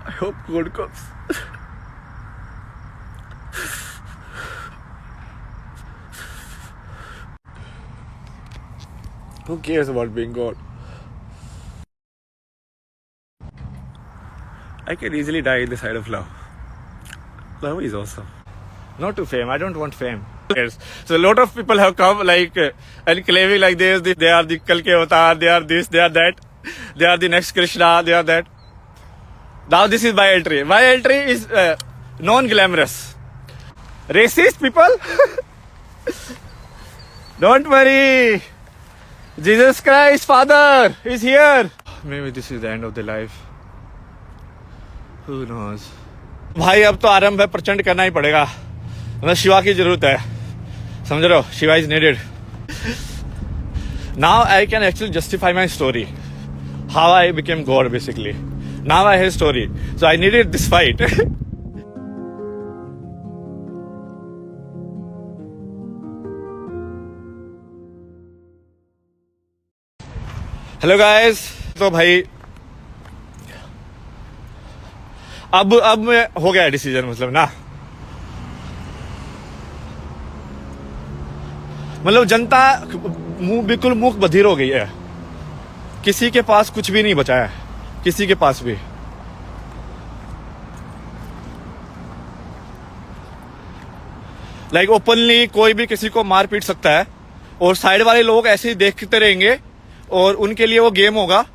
I hope God comes. Who cares about being God? I can easily die in the side of love. Love is awesome. Not to fame. I don't want fame. Yes. So a lot of people have come and claiming like this. They are the Kalke Avatar. They are this. They are that. They are the next Krishna. They are that. Now this is my entry. My entry is non-glamorous. Racist people? Don't worry. Jesus Christ, Father, is here. Maybe this is the end of the life. Who knows? भाई अब तो आरंभ है, प्रचंड करना ही पड़ेगा. मतलब शिवा की जरूरत है. समझ रहे हो? Shiva is needed. Now I can actually justify my story. How I became God basically. Now I have a story. So I needed this fight. Hello guys. तो भाई अब हो गया डिसीजन, मतलब ना, मतलब जनता बिल्कुल मूक बधिर हो गई है. किसी के पास कुछ भी नहीं बचा है, किसी के पास भी. लाइक ओपनली कोई भी किसी को मार पीट सकता है और साइड वाले लोग ऐसे ही देखते रहेंगे और उनके लिए वो गेम होगा.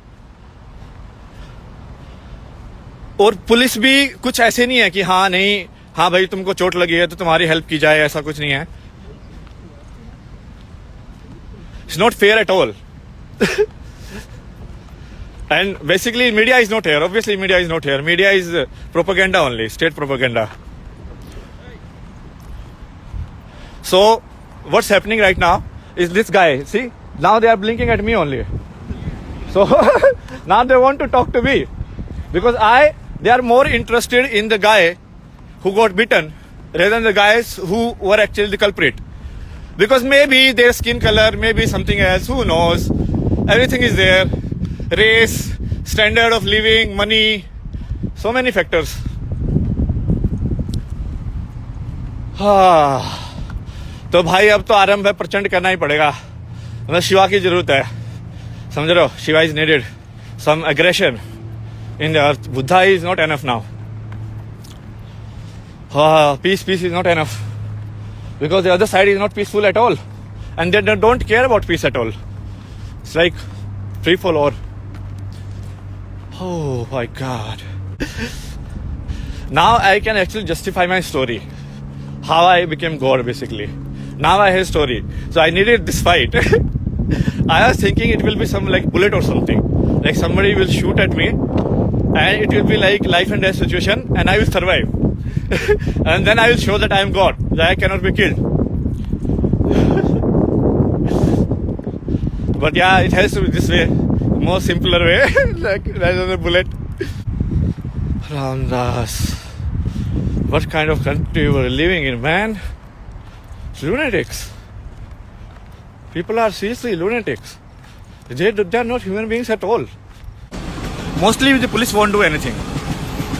और पुलिस भी कुछ ऐसे नहीं है कि हाँ नहीं, हाँ भाई तुमको चोट लगी है तो तुम्हारी हेल्प की जाए, ऐसा कुछ नहीं है. It's not fair at all. And basically media is not here. Obviously media is not here. Media is propaganda only, state propaganda. So what's happening right now is this guy, see, now they are blinking at me only. So now they want to talk to me because they are more interested in the guy who got bitten rather than the guys who were actually the culprit. Because maybe their skin color, maybe something else, who knows. Everything is there. Race, standard of living, money, so many factors. तो भाई अब तो आरंभ है, प्रचंड करना ही पड़ेगा. मतलब शिवा की जरूरत है. समझ रहे हो? Shiva is needed. Some aggression in the earth. Buddha is not enough now. Peace is not enough. Because the other side is not peaceful at all. And they don't care about peace at all. It's like free for all. Oh my God. Now I can actually justify my story. How I became God basically. Now I have a story. So I needed this fight. I was thinking it will be some like bullet or something. Like somebody will shoot at me and it will be like life and death situation and I will survive. And then I will show that I am God, that I cannot be killed. But yeah, it has to be this way, more simpler way, like rather than a bullet. Ramdas, what kind of country you were living in, man? Lunatics. People are seriously lunatics. They are not human beings at all. Mostly the police won't do anything.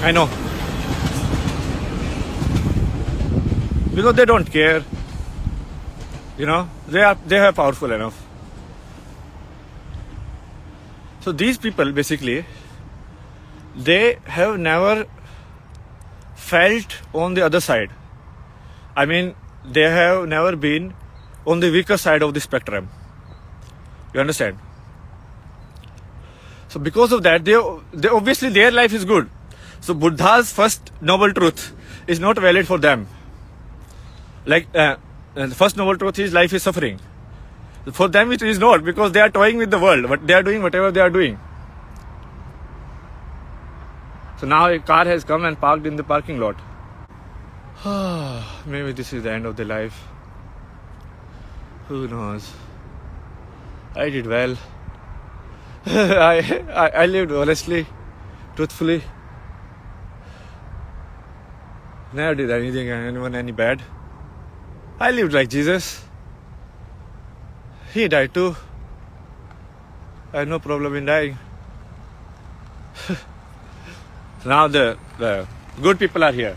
I know. Because they don't care. You know, they are powerful enough. So these people basically, they have never felt on the other side. I mean, they have never been on the weaker side of the spectrum. You understand? So because of that, they obviously their life is good. So Buddha's first noble truth is not valid for them. Like the first noble truth is life is suffering. For them it is not, because they are toying with the world, but they are doing whatever they are doing. So now a car has come and parked in the parking lot. Maybe this is the end of the life. Who knows? I did well. I lived honestly, truthfully. Never did anyone any bad. I lived like Jesus. He died too. I had no problem in dying. Now the good people are here.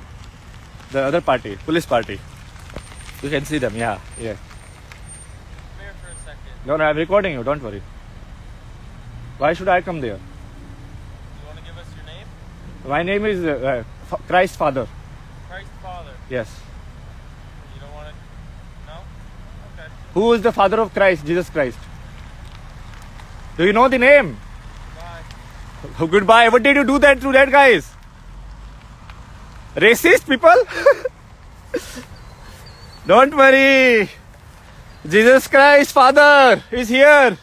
The other party, police party. You can see them, yeah. Come here for a second. No, I'm recording you, don't worry. Why should I come there? You want to give us your name? My name is Christ Father. Christ Father. Yes. You don't want to? No? Okay. Who is the father of Christ, Jesus Christ? Do you know the name? Bye. Oh, goodbye. What did you do that to that guys? Racist people? Don't worry. Jesus Christ, Father, is here.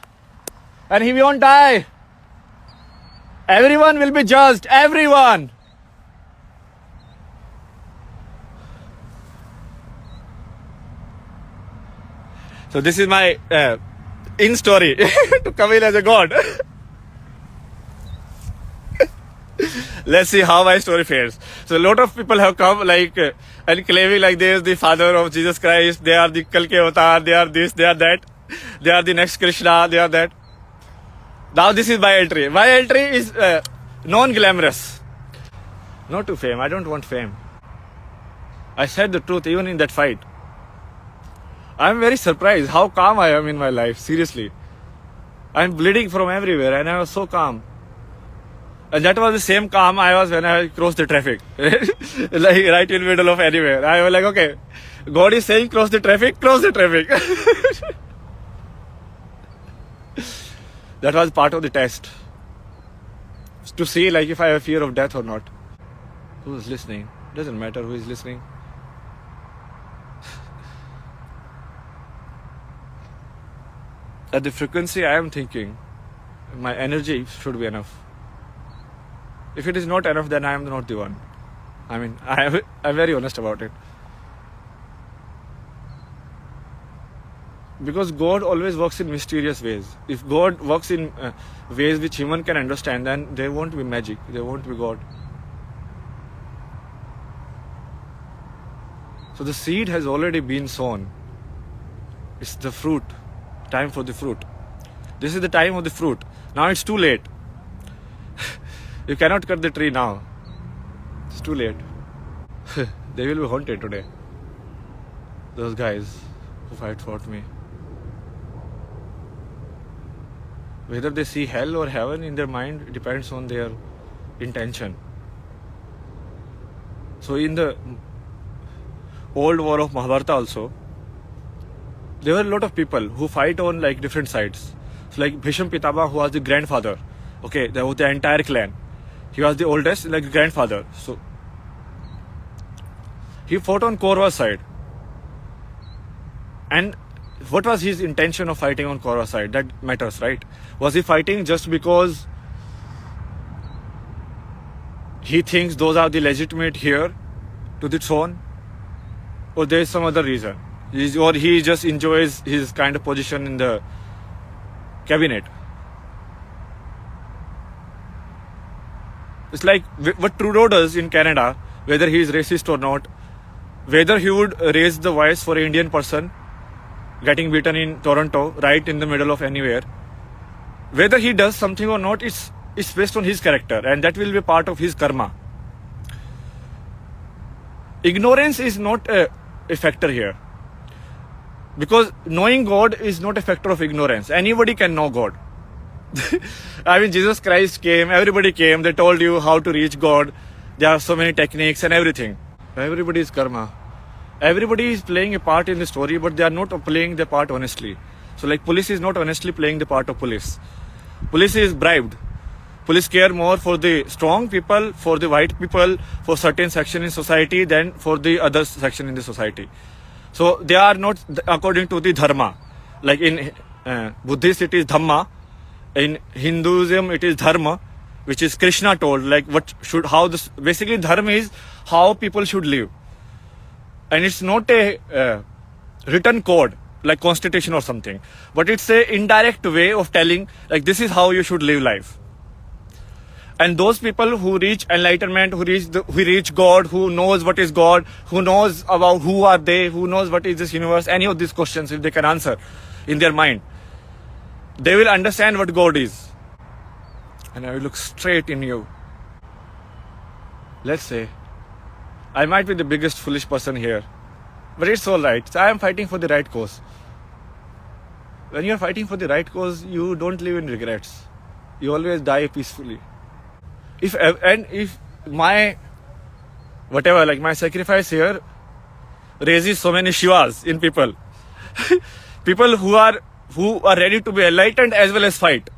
And he won't die. Everyone will be judged. Everyone. So this is my in story to come in as a god. Let's see how my story fares. So a lot of people have come and claiming like they are the father of Jesus Christ. They are the Kalki Avatar. They are this. They are that. They are the next Krishna. They are that. Now this is my entry. My entry is non-glamorous. Not to fame. I don't want fame. I said the truth even in that fight. I am very surprised how calm I am in my life. Seriously. I am bleeding from everywhere and I was so calm. And that was the same calm I was when I crossed the traffic. Like right in the middle of anywhere. I was like, okay, God is saying cross the traffic, cross the traffic. That was part of the test. To see like if I have fear of death or not. Who is listening? Doesn't matter who is listening. At the frequency I am thinking, my energy should be enough. If it is not enough, then I am not the one. I mean, I'm very honest about it. Because God always works in mysterious ways. If God works in ways which human can understand, then there won't be magic. There won't be God. So the seed has already been sown. It's the fruit. Time for the fruit. This is the time of the fruit. Now it's too late. You cannot cut the tree now. It's too late. They will be haunted today. Those guys who fight for me. Whether they see hell or heaven in their mind depends on their intention. So in the old war of Mahabharata also, there were a lot of people who fight on like different sides. So like Bhishma Pitama, who was the grandfather. Okay, there was the entire clan. He was the oldest, like grandfather. So he fought on Kaurava's side. And what was his intention of fighting on Kaurava's side? That matters, right? Was he fighting just because he thinks those are the legitimate heir to the throne? Or there is some other reason? Or he just enjoys his kind of position in the cabinet? It's like what Trudeau does in Canada, whether he is racist or not, whether he would raise the voice for an Indian person getting beaten in Toronto, right in the middle of anywhere, whether he does something or not, it's based on his character, and that will be part of his karma. Ignorance is not a factor here. Because knowing God is not a factor of ignorance. Anybody can know God. I mean, Jesus Christ came, everybody came, they told you how to reach God. There are so many techniques and everything. Everybody is karma. Everybody is playing a part in the story, but they are not playing the part honestly. So like police is not honestly playing the part of police. Police is bribed. Police care more for the strong people, for the white people, for certain section in society than for the other section in the society. So they are not according to the dharma. Like in Buddhist it is dhamma. In Hinduism it is dharma, which is Krishna told. Like basically dharma is how people should live. And it's not a written code like constitution or something. But it's a indirect way of telling like this is how you should live life. And those people who reach enlightenment, who reach God, who knows what is God, who knows about who are they, who knows what is this universe, any of these questions, if they can answer in their mind, they will understand what God is. And I will look straight in you. let's say, I might be the biggest foolish person here, but it's all right. So I am fighting for the right cause. When you're fighting for the right cause, you don't live in regrets. You always die peacefully. If my whatever, like my sacrifice here raises so many Shivas in people, people who are ready to be enlightened as well as fight.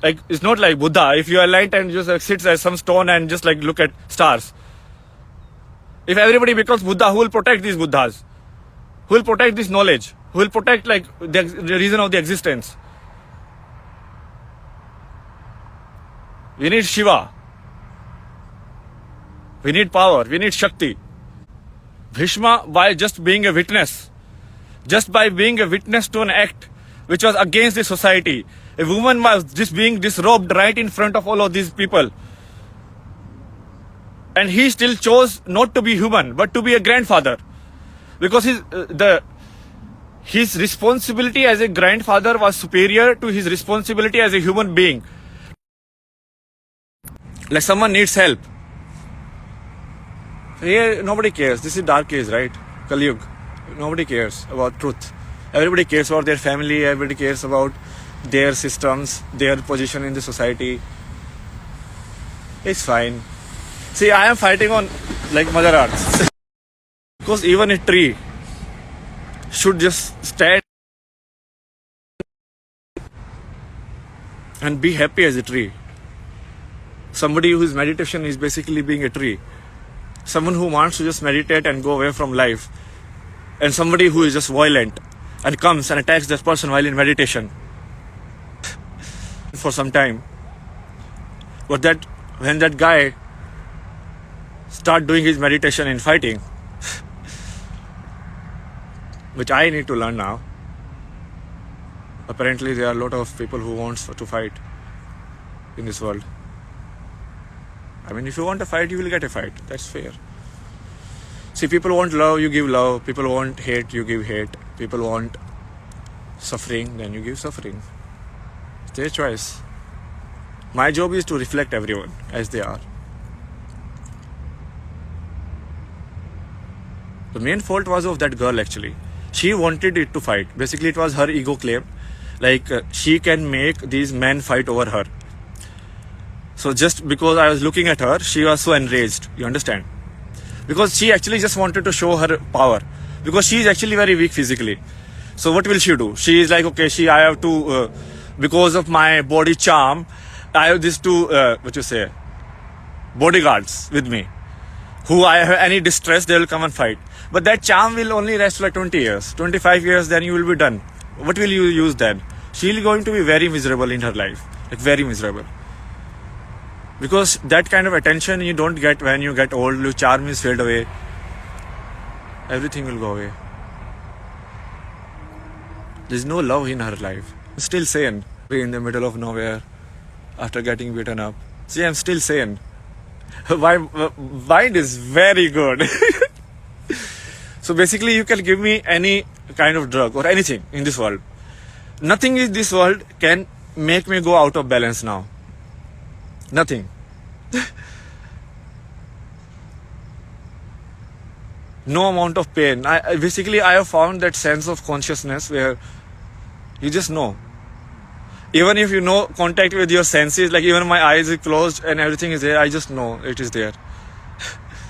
Like, it's not like Buddha. If you are enlightened, just like sits as some stone and just like look at stars. If everybody becomes Buddha, who will protect these Buddhas? Who will protect this knowledge? Who will protect like the reason of the existence? We need Shiva. We need power. We need Shakti. Bhishma, by just being a witness, just by being a witness to an act which was against the society, a woman was just being disrobed right in front of all of these people. And he still chose not to be human, but to be a grandfather. Because his responsibility as a grandfather was superior to his responsibility as a human being. Like someone needs help. Here, nobody cares. This is dark age, right? Kali Yuga. Nobody cares about truth. Everybody cares about their family. Everybody cares about their systems, their position in the society. It's fine. See, I am fighting on like Mother Earth. Because even a tree should just stand and be happy as a tree. Somebody whose meditation is basically being a tree. Someone who wants to just meditate and go away from life. And somebody who is just violent and comes and attacks that person while in meditation for some time. But when that guy start doing his meditation and fighting, which I need to learn now. Apparently there are a lot of people who want to fight in this world. I mean, if you want a fight, you will get a fight. That's fair. See, people want love, you give love. People want hate, you give hate. People want suffering, then you give suffering. It's their choice. My job is to reflect everyone as they are. The main fault was of that girl actually. She wanted it to fight. Basically, it was her ego claim. Like, she can make these men fight over her. So just because I was looking at her, she was so enraged. You understand? Because she actually just wanted to show her power. Because she is actually very weak physically. So what will she do? She is like, okay, I have to, because of my body charm, I have these two, bodyguards with me. Who I have any distress, they will come and fight. But that charm will only last like 20 years. 25 years, then you will be done. What will you use then? She is going to be very miserable in her life. Like, very miserable. Because that kind of attention you don't get when you get old. Your charm is fade away. Everything will go away. There's no love in her life. I'm still sane. In the middle of nowhere. After getting beaten up. See, I'm still sane. My mind is very good. So basically, you can give me any kind of drug or anything in this world. Nothing in this world can make me go out of balance now. Nothing. No amount of pain. I have found that sense of consciousness where you just know. Even if you know contact with your senses, like even my eyes are closed and everything is there, I just know it is there.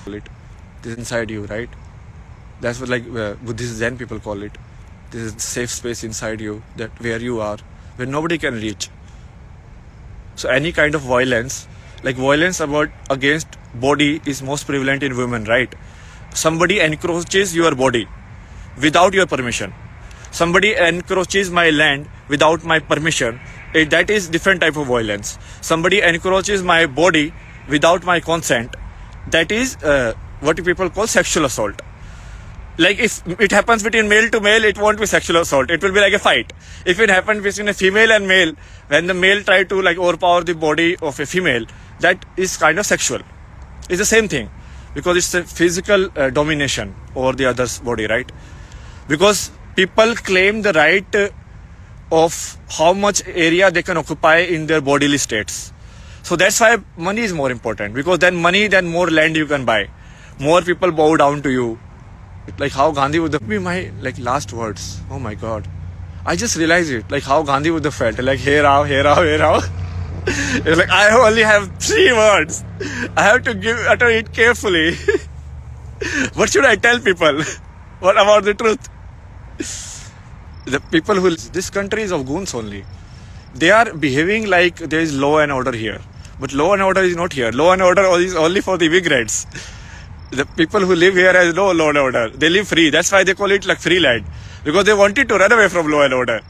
It is inside you, right? That's what Buddhist Zen people call it. This is safe space inside you, that where you are, where nobody can reach. So any kind of violence, like violence against body is most prevalent in women, right? Somebody encroaches your body without your permission. Somebody encroaches my land without my permission. That is different type of violence. Somebody encroaches my body without my consent. That is what people call sexual assault. Like if it happens between male to male, it won't be sexual assault. It will be like a fight. If it happens between a female and male, when the male try to like overpower the body of a female, that is kind of sexual. It's the same thing. Because it's a physical domination over the other's body, right? Because people claim the right of how much area they can occupy in their bodily states. So that's why money is more important, because then money, then more land you can buy. More people bow down to you. Like how Gandhi would be my like last words. Oh my God. I just realized it. Like how Gandhi would have felt. Like here out, here out, here out. It's like I only have 3 words. I have to utter it carefully. What should I tell people? What about the truth? The people who this country is of goons only. They are behaving like there is law and order here, but law and order is not here. Law and order is only for the immigrants. The people who live here has no law and order. They live free. That's why they call it like free land, because they wanted to run away from law and order.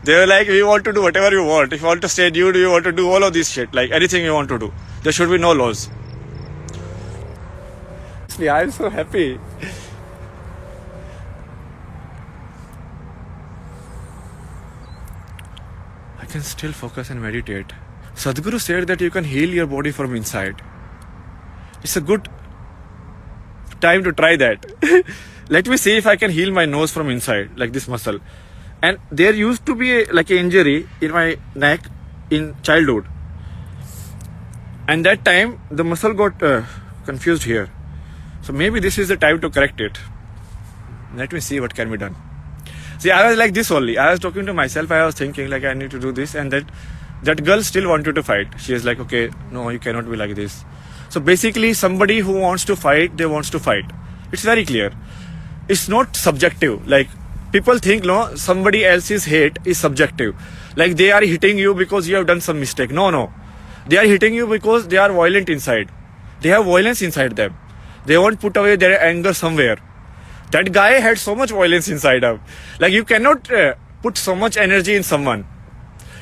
They were like, we want to do whatever you want. If you want to stay nude, you want to do all of this shit. Like anything you want to do. There should be no laws. I'm so happy. I can still focus and meditate. Sadhguru said that you can heal your body from inside. It's a good time to try that. Let me see if I can heal my nose from inside, like this muscle. And there used to be like an injury in my neck in childhood. And that time the muscle got confused here. So maybe this is the time to correct it. Let me see what can be done. See, I was like this only. I was talking to myself. I was thinking like I need to do this, and that girl still wanted to fight. She is like, okay, no, you cannot be like this. So basically, somebody who wants to fight, they wants to fight. It's very clear. It's not subjective. Like people think, no, somebody else's hate is subjective. Like they are hitting you because you have done some mistake. No. They are hitting you because they are violent inside. They have violence inside them. They won't put away their anger somewhere. That guy had so much violence inside him. Like you cannot put so much energy in someone.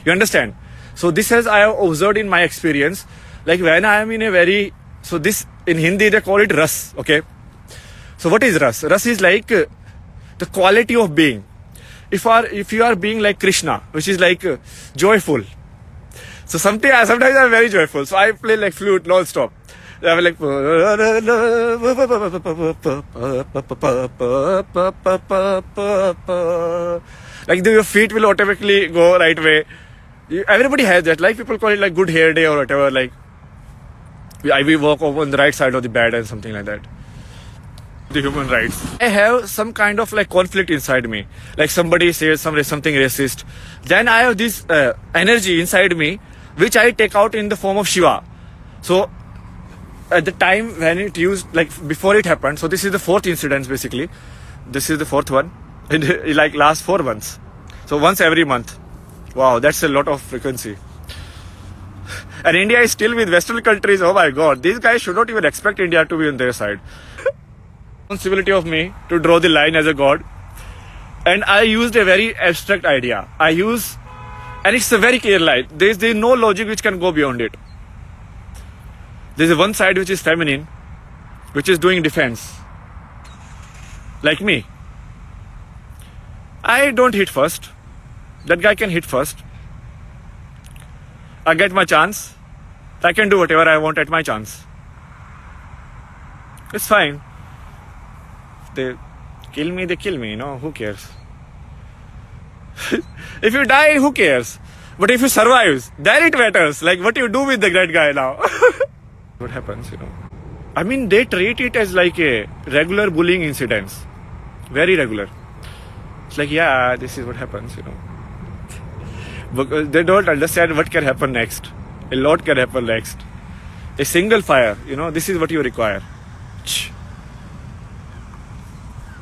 You understand? So this has I have observed in my experience. Like when I am in a very, so this in Hindi they call it ras. Okay. So what is ras? Ras is like the quality of being. If you are being like Krishna, which is like joyful. So sometimes I'm very joyful. So I play like flute non-stop. I'm like your feet will automatically go right way. Everybody has that. Like people call it like good hair day or whatever. Like we walk over on the right side of the bed and something like that. The human rights. I have some kind of like conflict inside me. Like somebody says something racist. Then I have this energy inside me, which I take out in the form of Shiva. So at the time when it used, like before it happened, so this is the 4th incident basically. This is the 4th one. It like last 4 months. So once every month. Wow, that's a lot of frequency. And India is still with Western countries. Oh my God, these guys should not even expect India to be on their side. Responsibility of me to draw the line as a god. And I used a very abstract idea. And it's a very clear line. There's no logic which can go beyond it. There's one side which is feminine, which is doing defense. Like me. I don't hit first. That guy can hit first. I get my chance. I can do whatever I want at my chance. It's fine. They kill me, who cares? If you die, who cares? But if you survive, then it matters. Like what you do with the great guy now. What happens, I mean, they treat it as like a regular bullying incidents. Very regular. It's like, yeah, this is what happens, Because they don't understand what can happen next. A lot can happen next. A single fire, this is what you require.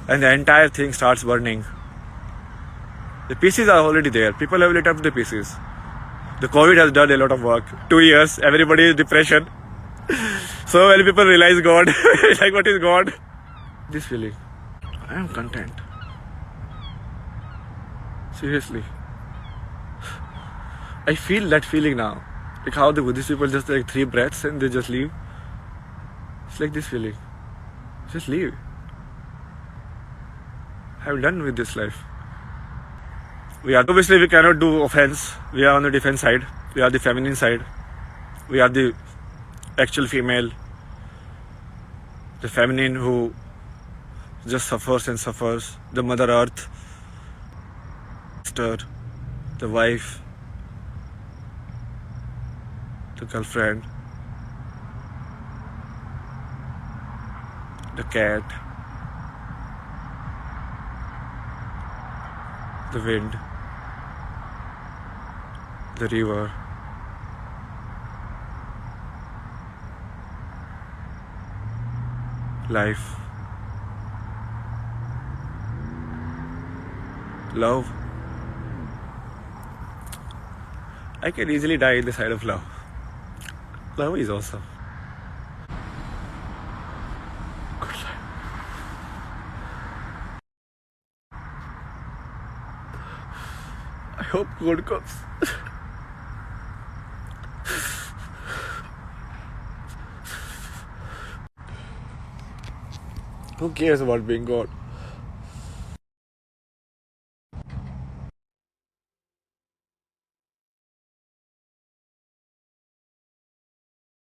And the entire thing starts burning. The pieces are already there. People have lit up the pieces. The COVID has done a lot of work. 2 years, everybody is depression. So many people realize God. Like what is God? This feeling. I am content. Seriously. I feel that feeling now. Like how the Buddhist people just take 3 breaths and they just leave. It's like this feeling. Just leave. I'm done with this life. Obviously we cannot do offense. We are on the defense side. We are the feminine side. We are the actual female. The feminine who just suffers and suffers. The Mother Earth. Sister. The wife. the girlfriend, the cat, the wind, the river, life, love. I can easily die in the side of love. Love is awesome. Good life. I hope good comes. Who cares about being God?